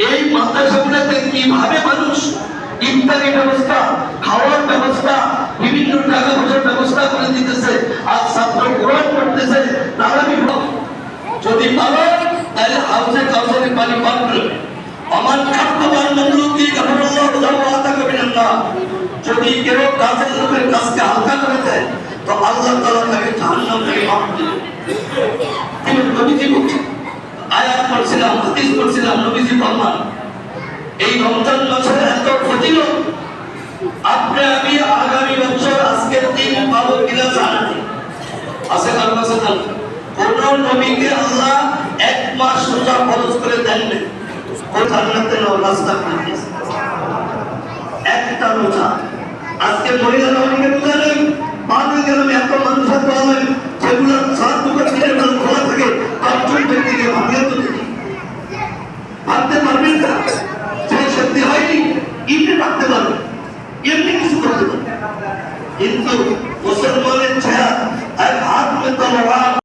এই মাদ্রাসাগুলোতে কিভাবে মানুষ ইফতারি ব্যবস্থা, খাওয়ার ব্যবস্থা, বিভিন্ন টাকা পয়সার ব্যবস্থা করে দিতেছে। আর ছাত্র কোরআন পড়তেছে, তারাবি যদি পারো তাহলে হাউসে কাউসারে পানি পান করবে। আমার খাদ্যবান মন্ডলকে গভর্নর জামাতা করবেন না। যদি কেউ কাজের লোকের কাজকে হালকা করে দেয় তো আল্লাহ তাআলা তাকে জাহান্নাম থেকে মাফ দিবেন। তিনি নবীজি আয়াত পড়ছিলাম, হাদিস পড়ছিলাম, নবীজি ফরমান এই রমজান মাসের এত ফজিলত আপনি আমি আগামী বছর আজকের দিন পাবো কিনা জানা নেই। আছে কার কাছে জানেন? কোন নবীকে আল্লাহ এক মাস রোজা ফরজ করে দেন না, ও জান্নাতের রাস্তা করে দিয়েছে একটা রোজা। আজকে মহিলারা অনেকে রোজা নেই,